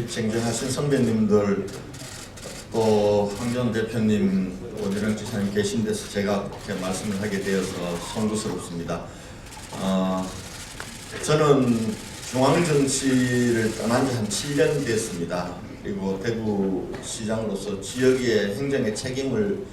쟁쟁하신 선배님들 또 황교안 대표님, 오재령 지사님 계신 데서 제가 이렇게 말씀을 하게 되어서 송구스럽습니다. 저는 중앙정치를 떠난 지 한 7년 됐습니다. 그리고 대구시장으로서 지역의 행정의 책임을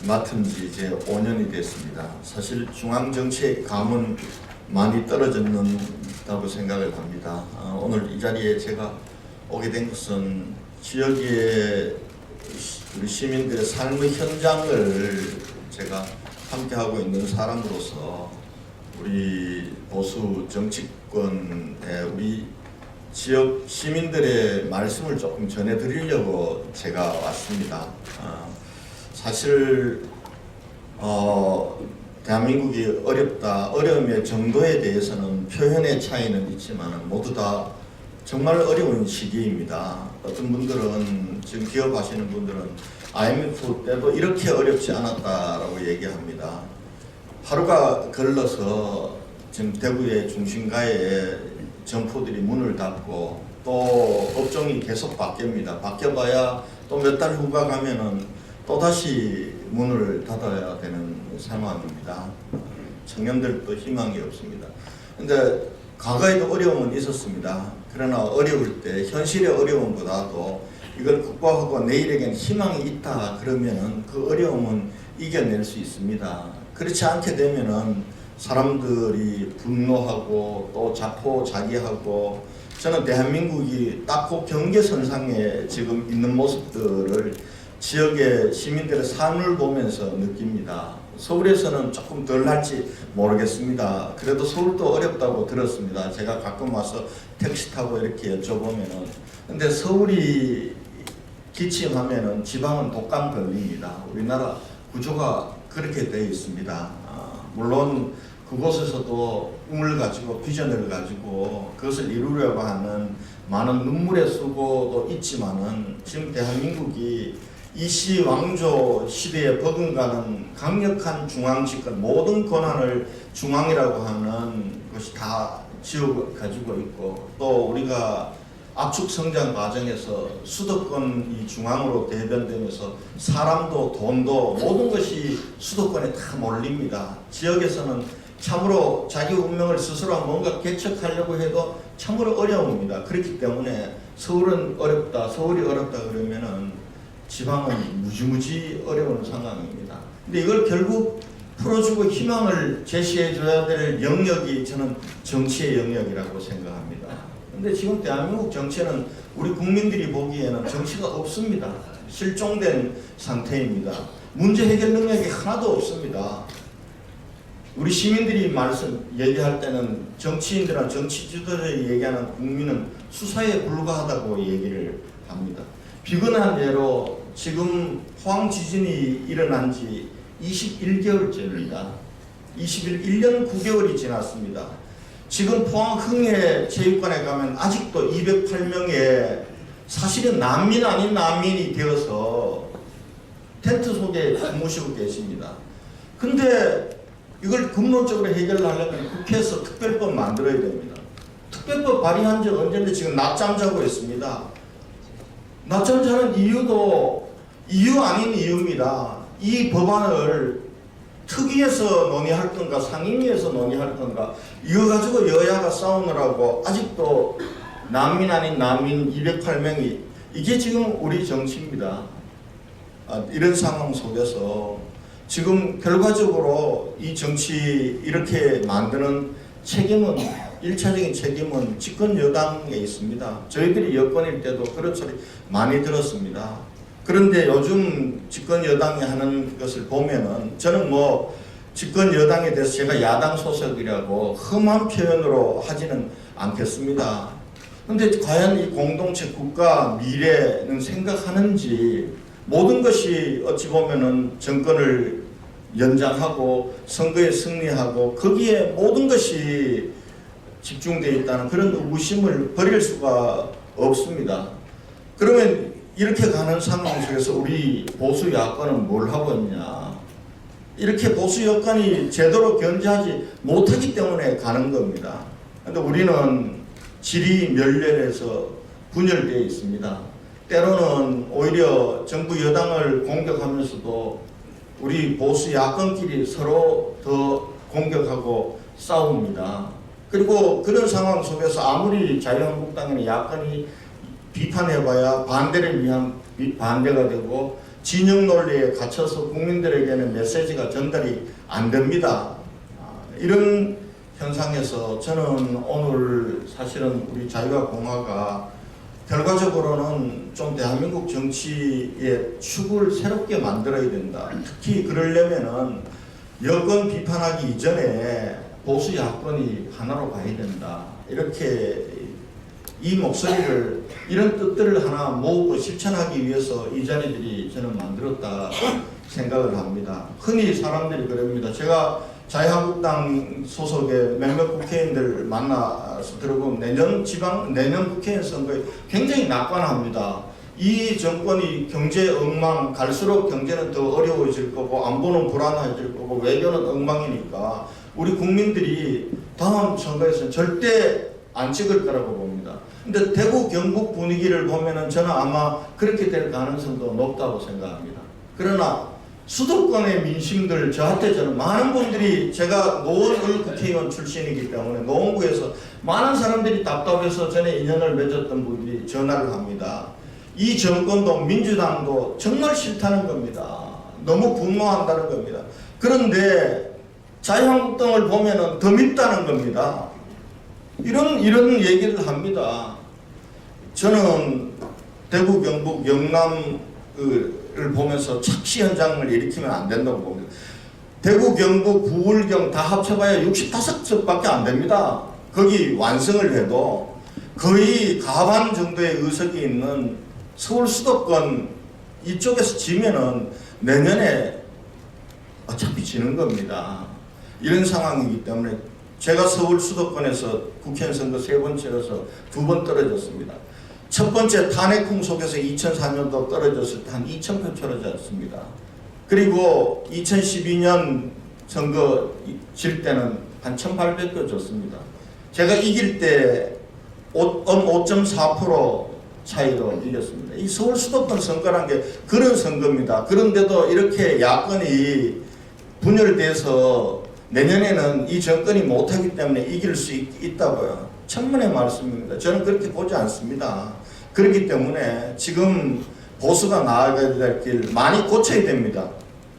맡은 지 이제 5년이 됐습니다. 사실 중앙정치의 감은 많이 떨어졌다고 생각을 합니다. 오늘 이 자리에 제가 오게 된 것은 지역의 우리 시민들의 삶의 현장을 제가 함께하고 있는 사람으로서 우리 보수 정치권에 우리 지역 시민들의 말씀을 조금 전해드리려고 제가 왔습니다. 사실 대한민국이 어렵다, 어려움의 정도에 대해서는 표현의 차이는 있지만 모두 다 정말 어려운 시기입니다. 어떤 분들은, 지금 기업하시는 분들은 IMF 때도 이렇게 어렵지 않았다라고 얘기합니다. 하루가 걸러서 지금 대구의 중심가에 점포들이 문을 닫고 또 업종이 계속 바뀝니다. 바뀌어봐야 또 몇 달 후가 가면은 또다시 문을 닫아야 되는 상황입니다. 청년들도 희망이 없습니다. 근데 과거에도 어려움은 있었습니다. 그러나 어려울 때 현실의 어려움보다도 이걸 극복하고 내일에겐 희망이 있다 그러면은 그 어려움은 이겨낼 수 있습니다. 그렇지 않게 되면은 사람들이 분노하고 또 자포자기하고, 저는 대한민국이 딱 그 경계선상에 지금 있는 모습들을 지역의 시민들의 삶을 보면서 느낍니다. 서울에서는 조금 덜 할지 모르겠습니다. 그래도 서울도 어렵다고 들었습니다. 제가 가끔 와서 택시 타고 이렇게 여쭤보면은. 근데 서울이 기침하면은 지방은 독감 걸립니다. 우리나라 구조가 그렇게 되어 있습니다. 물론 그곳에서도 꿈을 가지고 비전을 가지고 그것을 이루려고 하는 많은 눈물의 수고도 있지만은 지금 대한민국이 이시 왕조 시대에 버금가는 강력한 중앙집권, 모든 권한을 중앙이라고 하는 것이 다 쥐어 가지고 있고, 또 우리가 압축 성장 과정에서 수도권이 중앙으로 대변되면서 사람도 돈도 모든 것이 수도권에 다 몰립니다. 지역에서는 참으로 자기 운명을 스스로 뭔가 개척하려고 해도 참으로 어려웁니다. 그렇기 때문에 서울은 어렵다, 서울이 어렵다 그러면은 지방은 무지무지 어려운 상황입니다. 근데 이걸 결국 풀어주고 희망을 제시해줘야 될 영역이 저는 정치의 영역이라고 생각합니다. 근데 지금 대한민국 정치는 우리 국민들이 보기에는 정치가 없습니다. 실종된 상태입니다. 문제 해결 능력이 하나도 없습니다. 우리 시민들이 얘기할 때는 정치인들이나 정치 지도자들이 얘기하는 국민은 수사에 불과하다고 얘기를 합니다. 비근한 예로 지금 포항 지진이 일어난 지 21개월째입니다. 1년 9개월이 지났습니다. 지금 포항 흥해 체육관에 가면 아직도 208명의 사실은 난민 아닌 난민이 되어서 텐트 속에 주무시고 계십니다. 근데 이걸 근본적으로 해결하려면 국회에서 특별법 만들어야 됩니다. 특별법 발의한 지 언제인데 지금 낮잠 자고 있습니다. 낮잠 자는 이유도 이유 아닌 이유입니다. 이 법안을 특위에서 논의할 건가 상임위에서 논의할 건가, 이거 가지고 여야가 싸우느라고 아직도 난민 아닌 난민 208명이, 이게 지금 우리 정치입니다. 이런 상황 속에서 지금 결과적으로 이 정치 이렇게 만드는 책임은, 1차적인 책임은 집권 여당에 있습니다. 저희들이 여권일 때도 그런 소리 많이 들었습니다. 그런데 요즘 집권 여당이 하는 것을 보면은, 저는 뭐 집권 여당에 대해서 제가 야당 소속이라고 험한 표현으로 하지는 않겠습니다. 그런데 과연 이 공동체 국가 미래는 생각하는지, 모든 것이 어찌 보면은 정권을 연장하고 선거에 승리하고 거기에 모든 것이 집중되어 있다는 그런 의구심을 버릴 수가 없습니다. 그러면 이렇게 가는 상황 속에서 우리 보수 야권은 뭘 하고 있냐? 이렇게 보수 여건이 제대로 견제하지 못하기 때문에 가는 겁니다. 그런데 우리는 질이 멸렬해서 분열되어 있습니다. 때로는 오히려 정부 여당을 공격하면서도 우리 보수 야권끼리 서로 더 공격하고 싸웁니다. 그리고 그런 상황 속에서 아무리 자유한국당이나 야권이 비판해봐야 반대를 위한 반대가 되고 진영 논리에 갇혀서 국민들에게는 메시지가 전달이 안 됩니다. 이런 현상에서 저는 오늘 사실은 우리 자유와 공화가 결과적으로는 좀 대한민국 정치의 축을 새롭게 만들어야 된다. 특히 그러려면은 여권 비판하기 이전에 보수 야권이 하나로 가야 된다. 이렇게 이 목소리를 이런 뜻들을 하나 모으고 실천하기 위해서 이 자리들이 저는 만들었다 생각을 합니다. 흔히 사람들이 그럽니다. 제가 자유한국당 소속의 몇몇 국회의원들 만나서 들어보면 내년 국회의원 선거에 굉장히 낙관합니다. 이 정권이 경제 엉망, 갈수록 경제는 더 어려워질 거고 안보는 불안해질 거고 외교는 엉망이니까 우리 국민들이 다음 선거에서는 절대 안 찍을 거라고 봅니다. 근데 대구 경북 분위기를 보면은 저는 아마 그렇게 될 가능성도 높다고 생각합니다. 그러나 수도권의 민심들 저한테 저는 많은 분들이 제가 노원을 국회의원 출신이기 때문에 노원구에서 많은 사람들이 답답해서 전에 인연을 맺었던 분들이 전화를 합니다. 이 정권도 민주당도 정말 싫다는 겁니다. 너무 분노한다는 겁니다. 그런데 자유한국당을 보면은 더 밉다는 겁니다. 이런 얘기를 합니다. 저는 대구, 경북, 영남을 보면서 착시 현상을 일으키면 안 된다고 봅니다. 대구, 경북, 부울경 다 합쳐봐야 65석밖에 안 됩니다. 거기 완성을 해도 거의 가반 정도의 의석이 있는 서울 수도권 이쪽에서 지면은 내년에 어차피 지는 겁니다. 이런 상황이기 때문에 제가 서울 수도권에서 국회의원 선거 3번 치러서 2번 떨어졌습니다. 첫 번째 탄핵풍 속에서 2004년도 떨어졌을 때 한 2,000표 떨어졌습니다. 그리고 2012년 선거 질 때는 한 1,800표 졌습니다. 제가 이길 때 5.4% 차이로 이겼습니다. 이 서울 수도권 선거란 게 그런 선거입니다. 그런데도 이렇게 야권이 분열돼서 내년에는 이 정권이 못하기 때문에 이길 수 있다고요. 천만의 말씀입니다. 저는 그렇게 보지 않습니다. 그렇기 때문에 지금 보수가 나아가야 될 길 많이 고쳐야 됩니다.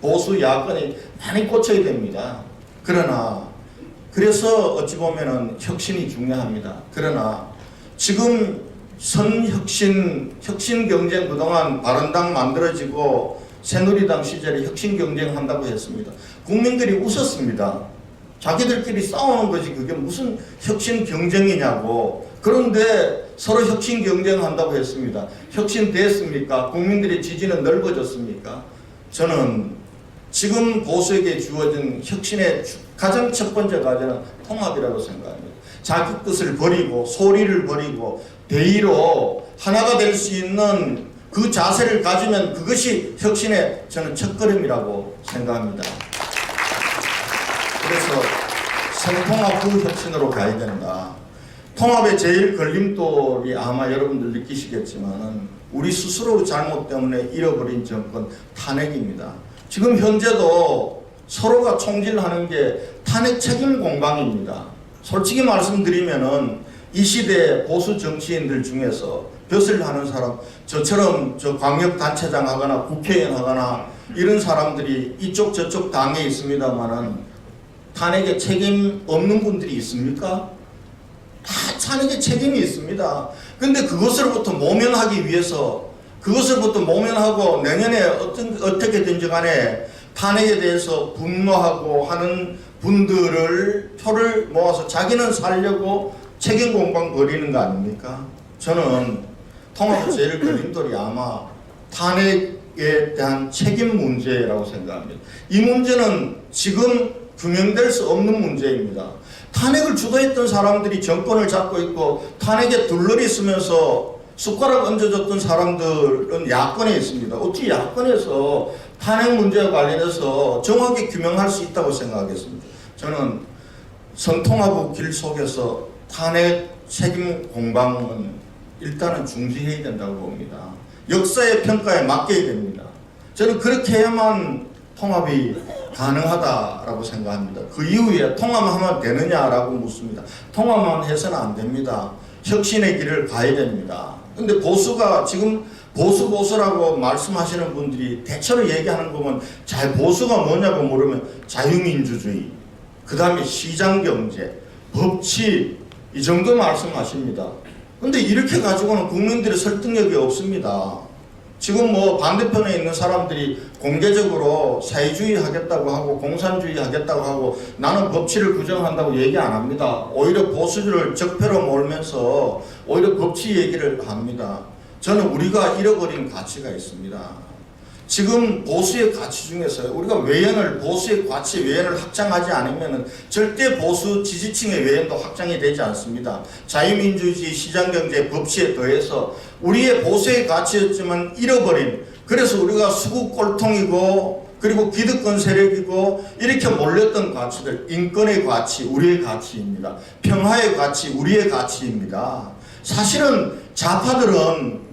보수 야권이 많이 고쳐야 됩니다. 그러나 그래서 어찌 보면은 혁신이 중요합니다. 그러나 지금 혁신 경쟁 그동안 바른당 만들어지고 새누리당 시절에 혁신 경쟁한다고 했습니다. 국민들이 웃었습니다. 자기들끼리 싸우는 거지 그게 무슨 혁신 경쟁이냐고. 그런데 서로 혁신 경쟁한다고 했습니다. 혁신 됐습니까? 국민들의 지지는 넓어졌습니까? 저는 지금 보수에게 주어진 혁신의 가장 첫 번째 과제는 통합이라고 생각합니다. 자기 뜻을 버리고 소리를 버리고 대의로 하나가 될 수 있는 그 자세를 가지면 그것이 혁신의 저는 첫걸음이라고 생각합니다. 그래서 성통합 후 혁신으로 가야 된다. 통합의 제일 걸림돌이 아마 여러분들 느끼시겠지만은 우리 스스로 잘못 때문에 잃어버린 정권 탄핵입니다. 지금 현재도 서로가 총질하는 게 탄핵 책임 공방입니다. 솔직히 말씀드리면은 이 시대 보수 정치인들 중에서 벼슬 하는 사람, 저처럼 광역단체장 하거나 국회의원 하거나 이런 사람들이 이쪽 저쪽 당에 있습니다만은 탄핵에 책임 없는 분들이 있습니까? 다 탄핵에 책임이 있습니다. 근데 그것으로부터 모면하기 위해서 그것으로부터 모면하고 내년에 어떻게든지 간에 탄핵에 대해서 분노하고 하는 분들을 표를 모아서 자기는 살려고 책임 공방 벌이는 거 아닙니까? 저는 통합의 제일 걸림돌이 아마 탄핵에 대한 책임 문제라고 생각합니다. 이 문제는 지금 규명될 수 없는 문제입니다. 탄핵을 주도했던 사람들이 정권을 잡고 있고 탄핵에 둘러리 쓰면서 숟가락 얹어줬던 사람들은 야권에 있습니다. 어떻게 야권에서 탄핵 문제와 관련해서 정확히 규명할 수 있다고 생각하겠습니다. 저는 성통합의 길 속에서 탄핵 책임 공방은 일단은 중지해야 된다고 봅니다. 역사의 평가에 맡겨야 됩니다. 저는 그렇게 해야만 통합이 가능하다라고 생각합니다. 그 이후에 통합하면 되느냐라고 묻습니다. 통합만 해서는 안 됩니다. 혁신의 길을 가야 됩니다. 근데 보수가 지금 보수라고 말씀하시는 분들이 대체로 얘기하는 거 보면 보수가 뭐냐고 물으면 자유민주주의, 그 다음에 시장경제, 법치 이 정도 말씀하십니다. 근데 이렇게 가지고는 국민들의 설득력이 없습니다. 지금 뭐 반대편에 있는 사람들이 공개적으로 사회주의 하겠다고 하고 공산주의 하겠다고 하고 나는 법치를 부정한다고 얘기 안 합니다. 오히려 보수를 적폐로 몰면서 오히려 법치 얘기를 합니다. 저는 우리가 잃어버린 가치가 있습니다. 지금 보수의 가치 중에서 우리가 보수의 가치 외연을 확장하지 않으면 절대 보수 지지층의 외연도 확장이 되지 않습니다. 자유민주주의, 시장경제, 법치에 더해서 우리의 보수의 가치였지만 잃어버린, 그래서 우리가 수국 꼴통이고 그리고 기득권 세력이고 이렇게 몰렸던 가치들, 인권의 가치, 우리의 가치입니다. 평화의 가치, 우리의 가치입니다. 사실은 좌파들은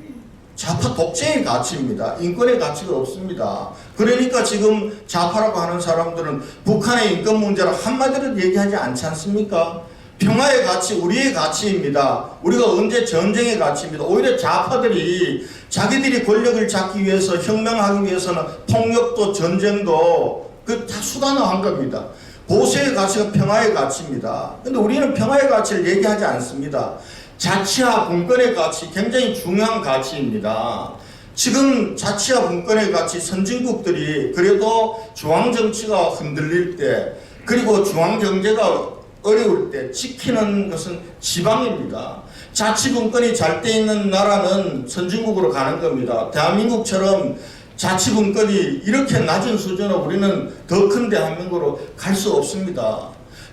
좌파 독재의 가치입니다. 인권의 가치가 없습니다. 그러니까 지금 좌파라고 하는 사람들은 북한의 인권 문제를 한마디로 얘기하지 않지 않습니까? 평화의 가치, 우리의 가치입니다. 우리가 언제 전쟁의 가치입니다. 오히려 좌파들이 자기들이 권력을 잡기 위해서 혁명하기 위해서는 폭력도 전쟁도 그 다 수단화한 겁니다. 보수의 가치가 평화의 가치입니다. 근데 우리는 평화의 가치를 얘기하지 않습니다. 자치와 분권의 가치 굉장히 중요한 가치입니다. 지금 자치와 분권의 가치 선진국들이 그래도 중앙정치가 흔들릴 때 그리고 중앙경제가 어려울 때 지키는 것은 지방입니다. 자치분권이 잘 돼 있는 나라는 선진국으로 가는 겁니다. 대한민국처럼 자치분권이 이렇게 낮은 수준으로 우리는 더 큰 대한민국으로 갈 수 없습니다.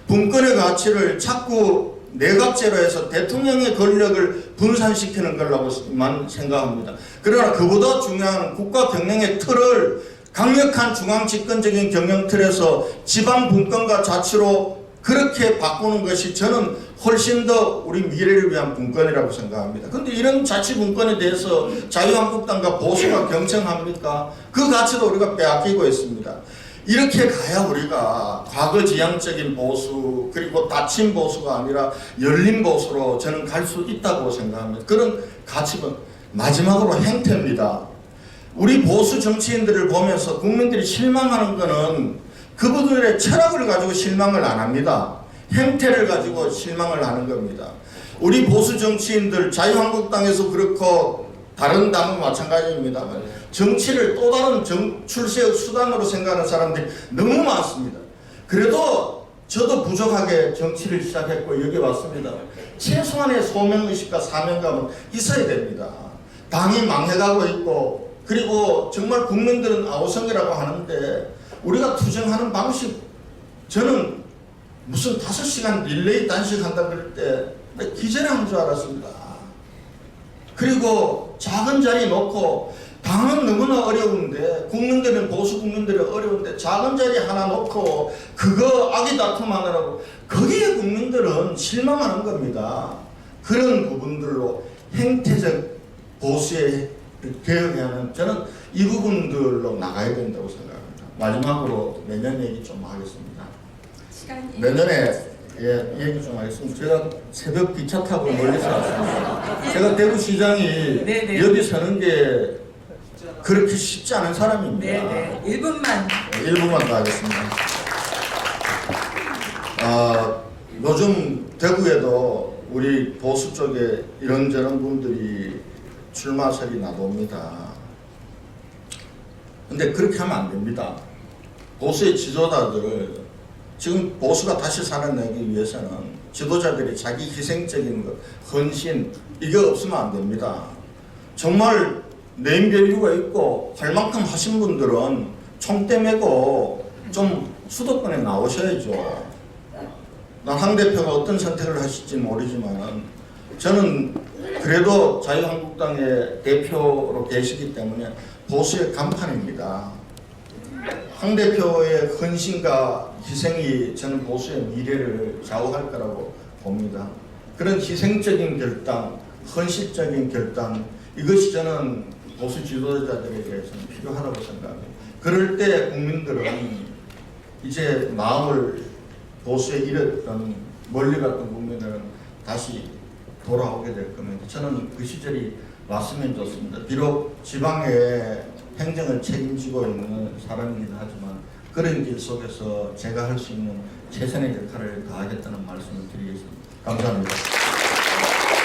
분권의 가치를 자꾸 내각제로 해서 대통령의 권력을 분산시키는 거라고만 생각합니다. 그러나 그보다 중요한 국가 경영의 틀을 강력한 중앙 집권적인 경영 틀에서 지방 분권과 자치로 그렇게 바꾸는 것이 저는 훨씬 더 우리 미래를 위한 분권이라고 생각합니다. 그런데 이런 자치 분권에 대해서 자유한국당과 보수가 경쟁합니까? 그 가치도 우리가 빼앗기고 있습니다. 이렇게 가야 우리가 과거 지향적인 보수 그리고 닫힌 보수가 아니라 열린 보수로 저는 갈 수 있다고 생각합니다. 그런 가치는 마지막으로 행태입니다. 우리 보수 정치인들을 보면서 국민들이 실망하는 것은 그분들의 철학을 가지고 실망을 안 합니다. 행태를 가지고 실망을 하는 겁니다. 우리 보수 정치인들 자유한국당에서 그렇고 다른 당은 마찬가지입니다. 정치를 또 다른 출세의 수단으로 생각하는 사람들이 너무 많습니다. 그래도 저도 부족하게 정치를 시작했고 여기 왔습니다. 최소한의 소명의식과 사명감은 있어야 됩니다. 당이 망해가고 있고 그리고 정말 국민들은 아우성이라고 하는데 우리가 투쟁하는 방식, 저는 무슨 5시간 릴레이 단식한다 그럴 때 기절한 줄 알았습니다. 그리고 작은 자리 놓고 당은 너무나 어려운데 국민들은 보수 국민들은 어려운데 작은 자리 하나 놓고 그거 아기다툼하느라고 거기에 국민들은 실망하는 겁니다. 그런 부분들로 행태적 보수의 개혁에는 저는 이 부분들로 나가야 된다고 생각합니다. 마지막으로 내년 얘기 좀 하겠습니다. 내년에 얘기 좀 하겠습니다. 제가 새벽 기차 타고 멀리서 왔습니다. 제가 대구시장이 여기 서는 게 그렇게 쉽지 않은 사람입니다. 네네. 1분만. 1분만 더 하겠습니다. 요즘 대구에도 우리 보수 쪽에 이런저런 분들이 출마설이 나옵니다. 근데 그렇게 하면 안 됩니다. 보수의 지도자들, 지금 보수가 다시 살아내기 위해서는 지도자들이 자기 희생적인 것, 헌신, 이게 없으면 안 됩니다. 정말 내인별유가 있고 할 만큼 하신 분들은 총대 메고 좀 수도권에 나오셔야죠. 난 황 대표가 어떤 선택을 하실지는 모르지만 저는 그래도 자유한국당의 대표로 계시기 때문에 보수의 간판입니다. 황 대표의 헌신과 희생이 저는 보수의 미래를 좌우할 거라고 봅니다. 그런 희생적인 결단, 헌신적인 결단, 이것이 저는 보수 지도자들에게서는 필요하다고 생각합니다. 그럴 때 국민들은 이제 마음을 보수에 잃었던 멀리 갔던 국민들은 다시 돌아오게 될 겁니다. 저는 그 시절이 왔으면 좋습니다. 비록 지방에 행정을 책임지고 있는 사람이긴 하지만 그런 길 속에서 제가 할 수 있는 최선의 역할을 다하겠다는 말씀을 드리겠습니다. 감사합니다.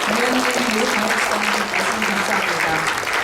김영진 교육자격증 말씀 감사합니다.